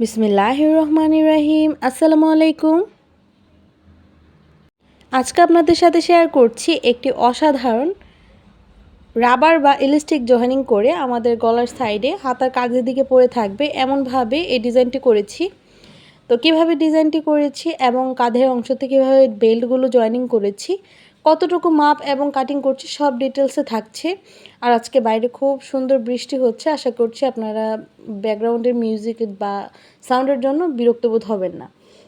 বিসমিল্লাহির রহমানির রহিম। আসসালামু আলাইকুম। আজকে আপনাদের সাথে শেয়ার করছি একটি অসাধারণ রাবার বা ইলাস্টিক জয়েনিং করে আমাদের গলার সাইডে হাতার কাঁধের দিকে পড়ে থাকবে এমনভাবে এই ডিজাইনটি করেছি। তো কিভাবে ডিজাইনটি করেছি এবং কাঁধের অংশতে কীভাবে বেল্টগুলো জয়েনিং করেছি, কতটুকু মাপ এবং কাটিং করছি সব ডিটেলসে থাকছে। আর আজকে বাইরে খুব সুন্দর বৃষ্টি হচ্ছে, আশা করছি আপনারা ব্যাকগ্রাউন্ডের মিউজিক বা সাউন্ডের জন্য বিরক্ত বোধ হবেন না।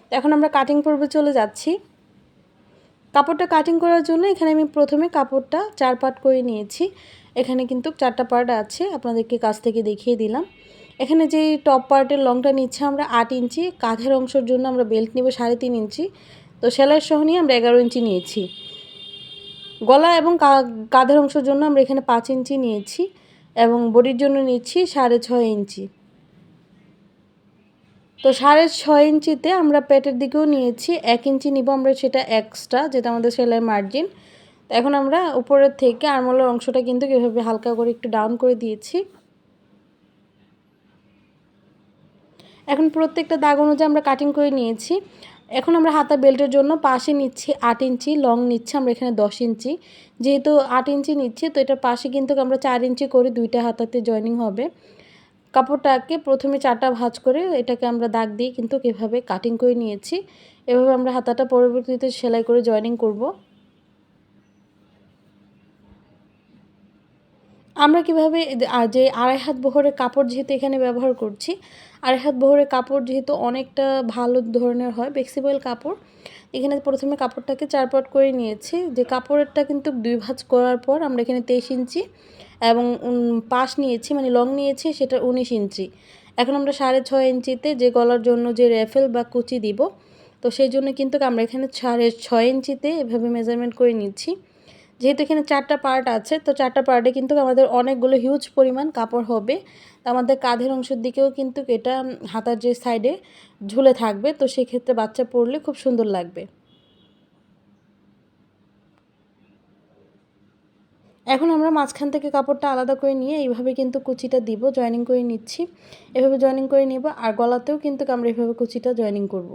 তো এখন আমরা কাটিং পর্বে চলে যাচ্ছি। কাপড়টা কাটিং করার জন্য এখানে আমি প্রথমে কাপড়টা 4 পার্ট করে নিয়েছি। এখানে কিন্তু 4টা পার্ট আছে, আপনাদেরকে কাছ থেকে দেখিয়ে দিলাম। এখানে যে টপ পার্টের লংটা নিচ্ছে আমরা 8 ইঞ্চি, কাঁধের অংশের জন্য আমরা বেল্ট নিব 3.5 ইঞ্চি, তো সেলাই সহ নিয়ে আমরা 11 ইঞ্চি নিয়েছি। গলা এবং কাঁধের অংশের জন্য আমরা এখানে 5 ইঞ্চি নিয়েছি এবং বডির জন্য নিচ্ছি 6.5 ইঞ্চি। তো 6.5 ইঞ্চিতে আমরা পেটের দিকেও নিয়েছি 1 ইঞ্চি নিব আমরা, সেটা এক্সট্রা, যেটা আমাদের সেলাই মার্জিন। তো এখন আমরা উপরের থেকে আর্মহোলের অংশটা কিন্তু এভাবে হালকা করে একটু ডাউন করে দিয়েছি। এখন প্রত্যেকটা দাগ অনুযায়ী আমরা কাটিং করে নিয়েছি। এখন আমরা হাতা বেল্টের জন্য পাশে নিচ্ছি 8 ইঞ্চি, লং নিচ্ছি আমরা এখানে 10 ইঞ্চি। যেহেতু 8 ইঞ্চি নিচ্ছি, তো এটার পাশে কিন্তু আমরা 4 ইঞ্চি করে দুইটা হাতাতে জয়েনিং হবে। কাপড়টাকে প্রথমে 4টা ভাঁজ করে এটাকে আমরা দাগ দিয়ে কিন্তু এভাবে কাটিং করে নিয়েছি। এভাবে আমরা হাতাটা পরবর্তীতে সেলাই করে জয়েনিং করব। আমরা কিভাবে যে 2.5 হাত বহরের কাপড় যেহেতু এখানে ব্যবহার করছি, 2.5 হাত বহরের কাপড় যেহেতু অনেকটা ভালো ধরনের হয় ফ্লেক্সিবল কাপড়, এখানে প্রথমে কাপড়টাকে 4 পার্ট করে নিয়েছি। যে কাপড়েরটা কিন্তু 2 ভাঁজ করার পর আমরা এখানে 23 ইঞ্চি এবং পাশ নিয়েছি, মানে লং নিয়েছি সেটা 19 ইঞ্চি। এখন আমরা 6.5 ইঞ্চিতে যে গলার জন্য যে র্যাফেল বা কুচি দিব, তো সেই জন্য কিন্তু আমরা এখানে 6.5 ইঞ্চিতে এভাবে মেজারমেন্ট করে নিচ্ছি। যেহেতু এখানে 4টা পার্ট আছে, তো 4টা পার্টে কিন্তু আমাদের অনেকগুলো হিউজ পরিমাণ কাপড় হবে। তো আমাদের কাঁধের অংশের দিকেও কিন্তু এটা হাতার যে সাইডে ঝুলে থাকবে, তো সেক্ষেত্রে বাচ্চা পরলে খুব সুন্দর লাগবে। এখন আমরা মাঝখান থেকে কাপড়টা আলাদা করে নিয়ে এইভাবে কিন্তু কুচিটা দিব, জয়েনিং করে নিচ্ছি। এভাবে জয়েনিং করে নিব, আর গলাতেও কিন্তু আমরা এভাবে কুচিটা জয়েনিং করব।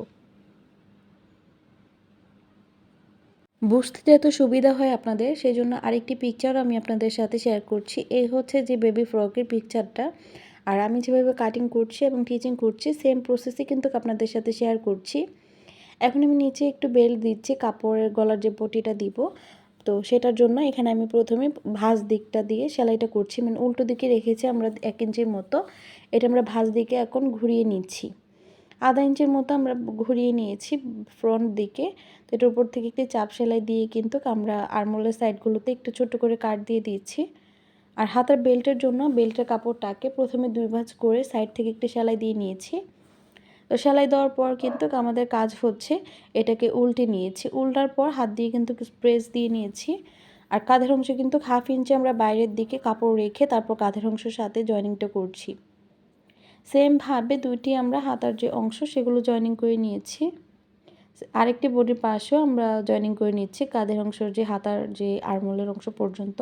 বুঝতে যত সুবিধা হয় আপনাদের, সেই জন্য আরেকটি পিকচার আমি আপনাদের সাথে শেয়ার করছি। এই হচ্ছে যে বেবি ফ্রকের পিকচারটা, আর আমি যেভাবে কাটিং করছি এবং টিচিং করছি সেম প্রসেসে কিন্তু আপনাদের সাথে শেয়ার করছি। এখন আমি নিচে একটু বেল্ট দিচ্ছি কাপড়ের গলার যে পটিটা দিব, তো সেটার জন্য এখানে আমি প্রথমে ভাঁজ দিকটা দিয়ে সেলাইটা করছি, মানে উল্টো দিকে রেখেছি আমরা 1 ইঞ্চির মতো। এটা আমরা ভাঁজ দিকে এখন ঘুরিয়ে নিচ্ছি, আধা ইঞ্চির মতো আমরা ঘুরিয়ে নিয়েছি ফ্রন্ট দিকে। তো এটার উপর থেকে একটি চাপ সেলাই দিয়ে কিন্তু আমরা আর্মহোলের সাইডগুলোতে একটু ছোট করে কাট দিয়ে দিচ্ছি। আর হাতার বেল্টের জন্য বেল্টের কাপড়টাকে প্রথমে 2 ভাঁজ করে সাইড থেকে একটি সেলাই দিয়ে নিয়েছি। তো সেলাই দেওয়ার পর কিন্তু আমাদের কাজ হচ্ছে এটাকে উল্টে নিয়েছি, উল্টার পর হাত দিয়ে কিন্তু প্রেস দিয়ে নিয়েছি। আর কাঁধের অংশে কিন্তু 1/2 ইঞ্চি আমরা বাইরের দিকে কাপড় রেখে তারপর কাঁধের অংশের সাথে জয়েনিংটা করছি। সেমভাবে দুইটি আমরা হাতার যে অংশ সেগুলো জয়েনিং করে নিয়েছি। আরেকটি বডির পাশেও আমরা জয়েনিং করে নিচ্ছি কাঁধের অংশের যে হাতার যে আর্মহোলের অংশ পর্যন্ত।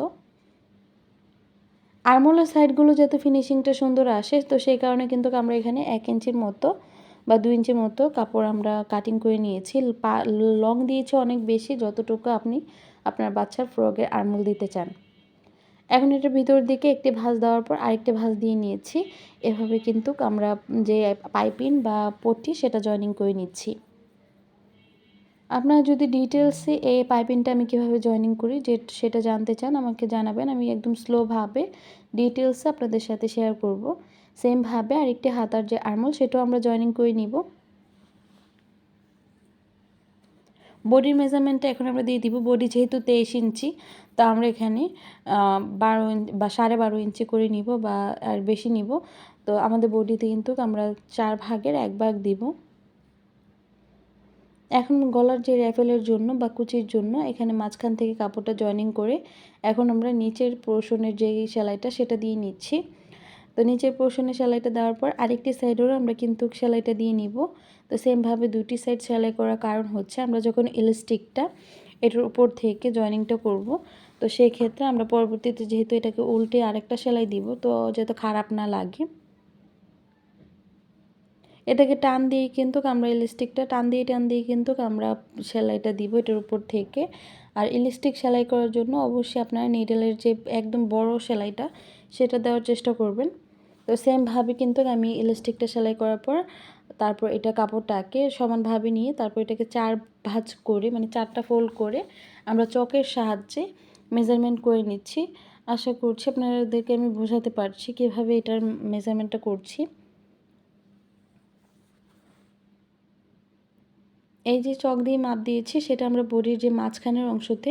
আর্মহোলের সাইডগুলো যাতে ফিনিশিংটা সুন্দর আসে, তো সেই কারণে কিন্তু আমরা এখানে 1 ইঞ্চির মতো বা 2 ইঞ্চির মতো কাপড় আমরা কাটিং করে নিয়েছি। লং দিয়েছি অনেক বেশি, যতটুকু আপনি আপনার বাচ্চার ফ্রকের আর্মহোল দিতে চান। এখন এটার ভিতর দিকে একটি ভাঁজ দেওয়ার পর আরেকটি ভাঁজ দিয়ে নিয়েছি। এভাবে কিন্তু আমরা যে পাইপিং বা পট্টি সেটা জয়েনিং করে নিচ্ছি। আপনারা যদি ডিটেলসে এই পাইপিংটা আমি কীভাবে জয়েনিং করি সেটা জানতে চান, আমাকে জানাবেন। আমি একদম স্লোভাবে ডিটেলসে আপনাদের সাথে শেয়ার করব। সেমভাবে আরেকটি হাতার যে আর্মহোল সেটাও আমরা জয়েনিং করে নিব। বডির মেজারমেন্টটা এখন আমরা দিয়ে দিব। বডি যেহেতু 23 ইঞ্চি, তো আমরা এখানে 12 বা 12.5 ইঞ্চি করে নিব বা আর বেশি নিব। তো আমাদের বডিতে কিন্তু আমরা 4 ভাগের 1 ভাগ দিব। এখন গলার যে র্যাফেলের জন্য বা কুচির জন্য এখানে মাঝখান থেকে কাপড়টা জয়েনিং করে এখন আমরা নিচের পোর্শনের যে সেলাইটা সেটা দিয়ে নিচ্ছি। তো নিচের পোর্শনে সেলাইটা দেওয়ার পর আরেকটি সাইডেরও আমরা কিন্তু সেলাইটা দিয়ে নিব। তো সেমভাবে দুটি সাইড সেলাই করার কারণ হচ্ছে আমরা যখন ইলাস্টিকটা এটার উপর থেকে জয়েনিংটা করব, তো সেই ক্ষেত্রে আমরা পরবর্তীতে যেহেতু এটাকে উল্টে আরেকটা সেলাই দিব, তো যাতে খারাপ না লাগে এটাকে টান দিয়ে কিন্তু আমরা ইলাস্টিকটা টান দিয়ে কিন্তু আমরা সেলাইটা দিব এটার উপর থেকে। আর ইলাস্টিক সেলাই করার জন্য অবশ্যই আপনারা নিডলের যে একদম বড় সেলাইটা সেটা দেওয়ার চেষ্টা করবেন। তো সেমভাবে কিন্তু আমি ইলাস্টিকটা সেলাই করার পর তারপর এটা কাপড়টাকে সমানভাবে নিয়ে তারপর এটাকে 4 ভাঁজ করে মানে 4টা ফোল্ড করে আমরা চকের সাহায্যে মেজারমেন্ট করে নিচ্ছি। আশা করছি আপনাদেরকে আমি বোঝাতে পারছি কীভাবে এটার মেজারমেন্টটা করছি। এই যে চক দিয়ে মাপ দিয়েছি সেটা আমরা বডির যে মাঝখানের অংশতে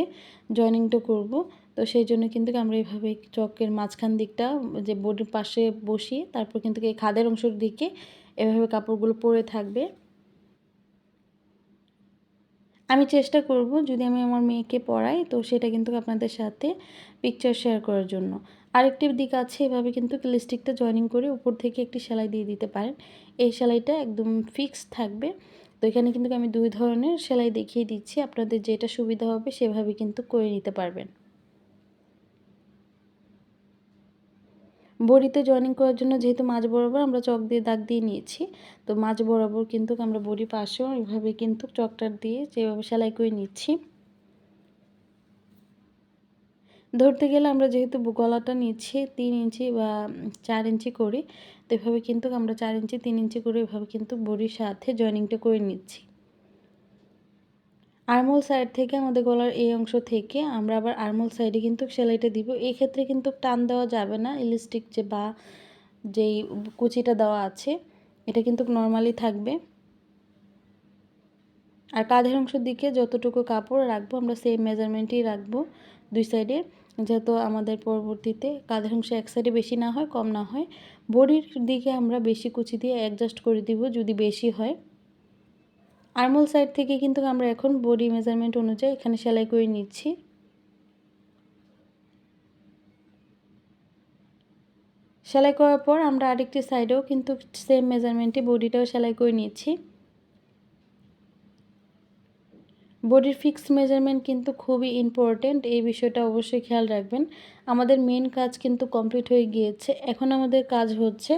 জয়েনিংটা করব। তো সেই জন্য কিন্তু আমরা এইভাবে চকের মাঝখান দিকটা যে বডির পাশে বসিয়ে তারপর কিন্তু এই খাদের অংশের দিকে এভাবে কাপড়গুলো পরে থাকবে। আমি চেষ্টা করব যদি আমি আমার মেয়েকে পড়াই তো সেটা কিন্তু আপনাদের সাথে পিকচার শেয়ার করার জন্য। আরেকটি দিক আছে, এভাবে কিন্তু ইলাস্টিকটা জয়েনিং করে উপর থেকে একটি সেলাই দিয়ে দিতে পারেন। এই সেলাইটা একদম ফিক্সড থাকবে। তো এখানে কিন্তু আমি 2 ধরনের সেলাই দেখিয়ে দিচ্ছি, আপনাদের যেটা সুবিধা হবে সেভাবে কিন্তু করে নিতে পারবেন। বড়িতে জয়েনিং করার জন্য যেহেতু মাঝ বরাবর আমরা চক দিয়ে দাগ দিয়ে নিয়েছি, তো মাঝ বরাবর কিন্তু আমরা বড়ি পাশেও এভাবে কিন্তু চকটা দিয়ে যেভাবে সেলাই করে নিচ্ছি। ধরতে গেলে আমরা যেহেতু গলাটা নিচ্ছি 3 ইঞ্চি বা 4 ইঞ্চি করে, তো এভাবে কিন্তু আমরা 4 ইঞ্চি 3 ইঞ্চি করে এভাবে কিন্তু বড়ির সাথে জয়েনিংটা করে নিচ্ছি। আর্মহোল সাইড থেকে আমাদের গলার এই অংশ থেকে আমরা আবার আর্মহোল সাইডে কিন্তু সেলাইটা দিব। এই ক্ষেত্রে কিন্তু টান দেওয়া যাবে না, ইলাস্টিক যে বা যেই কুচিটা দেওয়া আছে এটা কিন্তু নর্মালি থাকবে। আর কাঁধের অংশের দিকে যতটুকু কাপড় রাখবো আমরা সেম মেজারমেন্টই রাখবো 2 সাইডে, যাতে আমাদের পরবর্তীতে কাঁধের অংশে এক সাইডে বেশি না হয় কম না হয়। বডির দিকে আমরা বেশি কুচি দিয়ে অ্যাডজাস্ট করে দিব যদি বেশি হয়। আর্মহোল সাইড থেকে কিন্তু আমরা এখন বডি মেজারমেন্ট অনুযায়ী এখানে সেলাই করে নিচ্ছি। সেলাই করার পর আমরা আরেকটি সাইডেও কিন্তু সেম মেজারমেন্টে বডিটাও সেলাই করে নিচ্ছি। বডির ফিক্সড মেজারমেন্ট কিন্তু খুবই ইম্পর্টেন্ট, এই বিষয়টা অবশ্যই খেয়াল রাখবেন। আমাদের মেন কাজ কিন্তু কমপ্লিট হয়ে গিয়েছে, এখন আমাদের কাজ হচ্ছে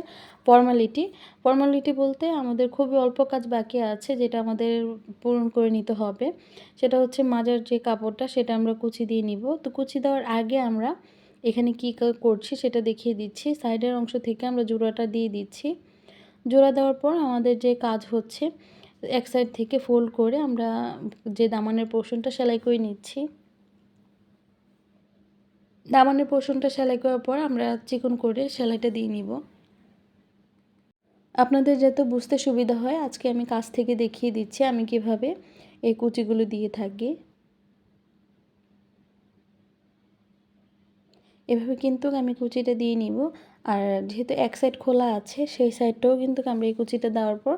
ফর্মালিটি। ফর্মালিটি বলতে আমাদের খুবই অল্প কাজ বাকি আছে যেটা আমাদের পূরণ করে নিতে হবে। সেটা হচ্ছে মাজার যে কাপড়টা সেটা আমরা কুচি দিয়ে নিব। তো কুচি দেওয়ার আগে আমরা এখানে কী করছি সেটা দেখিয়ে দিচ্ছি। সাইডের অংশ থেকে আমরা জোড়াটা দিয়ে দিচ্ছি। জোড়া দেওয়ার পর আমাদের যে কাজ হচ্ছে এক সাইড থেকে ফোল্ড করে আমরা যে দামানের পোর্শনটা সেলাই করে নিচ্ছি। দামানের পোর্শনটা সেলাই করার পর আমরা চিকন করে সেলাইটা দিয়ে নিব। আপনাদের যাতে বুঝতে সুবিধা হয় আজকে আমি কাছ থেকে দেখিয়ে দিচ্ছি আমি কিভাবে এই কুচিগুলো দিয়ে থাকি। এভাবে কিন্তু আমি কুচিটা দিয়ে নিব। আর যেহেতু এক সাইড খোলা আছে সেই সাইডটাও কিন্তু আমরা এই কুচিটা দেওয়ার পর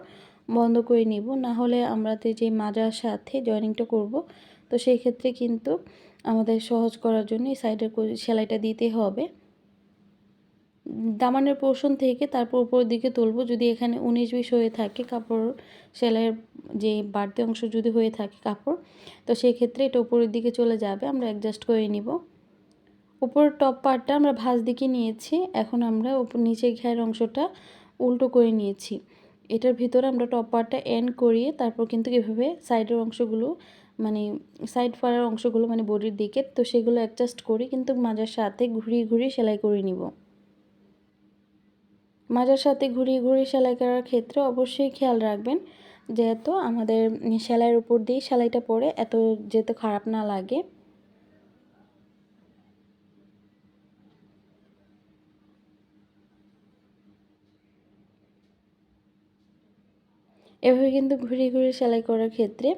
বন্ধ করে নিব, না হলে আমরা যে মাজার সাথে জয়েনিংটা করব তো সেই ক্ষেত্রে কিন্তু আমাদের সহজ করার জন্য এই সাইডের সেলাইটা দিতে হবে। দামানের পোর্শন থেকে তারপর উপরের দিকে তুলবো, যদি এখানে 19-20 হয়ে থাকে কাপড় সেলাইয়ের যে বাড়তি অংশ যদি হয়ে থাকে কাপড়, তো সেই ক্ষেত্রে এটা উপরের দিকে চলে যাবে, আমরা অ্যাডজাস্ট করে নিব। উপরের টপ পার্টটা আমরা ভাঁজ দিকে নিয়েছি, এখন আমরা নিচের ঘেরের অংশটা উল্টো করে নিয়েছি। এটার ভিতরে আমরা টপ পার্টটা এন্ড করিয়ে তারপর কিন্তু এভাবে সাইডের অংশগুলো মানে সাইড ফাড়ার অংশগুলো মানে বডির দিকে তো সেগুলো অ্যাডজাস্ট করে কিন্তু মাজার সাথে ঘুরিয়ে ঘুরিয়ে সেলাই করে নিব। মাজার সাথে ঘুরিয়ে ঘুরিয়ে সেলাই করার ক্ষেত্রে অবশ্যই খেয়াল রাখবেন যেহেতু আমাদের সেলাইয়ের উপর দিয়ে সেলাইটা পরে এত যেতে খারাপ না লাগে। এভাবে কিন্তু ঘুরিয়ে ঘুরিয়ে সেলাই করার ক্ষেত্রে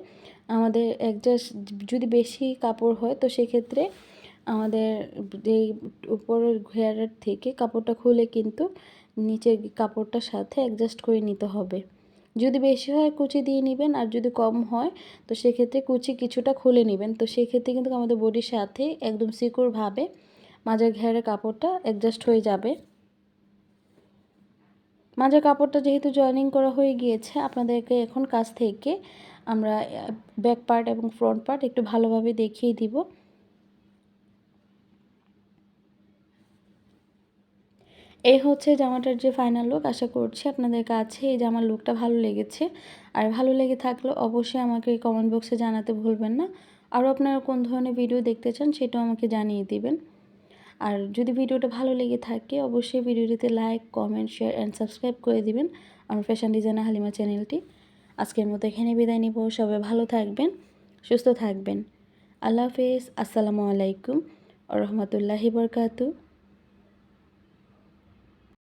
আমাদের অ্যাডজাস্ট যদি বেশি কাপড় হয় তো সেক্ষেত্রে আমাদের যেই উপরের ঘেরের থেকে কাপড়টা খুলে কিন্তু নিচের কাপড়টার সাথে অ্যাডজাস্ট করে নিতে হবে। যদি বেশি হয় কুচি দিয়ে নেবেন, আর যদি কম হয় তো সেক্ষেত্রে কুচি কিছুটা খুলে নেবেন। তো সেক্ষেত্রে কিন্তু আমাদের বডির সাথে একদম সিকিউরভাবে মাঝের ঘেরের কাপড়টা অ্যাডজাস্ট হয়ে যাবে। মাঝের কাপড়টা যেহেতু জয়েনিং করা হয়ে গিয়েছে আপনাদেরকে এখন কাছ থেকে আমরা ব্যাক পার্ট এবং ফ্রন্ট পার্ট একটু ভালোভাবে দেখিয়ে দিব। এই হচ্ছে জামাটার যে ফাইনাল লুক। আশা করছি আপনাদের কাছে এই জামার লুকটা ভালো লেগেছে। আর ভালো লেগে থাকলে অবশ্যই আমাকে কমেন্ট বক্সে জানাতে ভুলবেন না। আরও আপনারা কোন ধরনের ভিডিও দেখতে চান সেটাও আমাকে জানিয়ে দিবেন। আর যদি ভিডিওটা ভালো লেগে থাকে অবশ্যই ভিডিওটিতে like, comment, share and subscribe করে দিবেন আমার ফ্যাশন ডিজাইনার হালিমা চ্যানেলটি। আজকের মতো এখানে বিদায় নিব। সবাই ভালো থাকবেন, সুস্থ থাকবেন। আল্লাহ হাফেজ। আসসালামু আলাইকুম ওয়া রাহমাতুল্লাহি ওয়া বারাকাতুহু।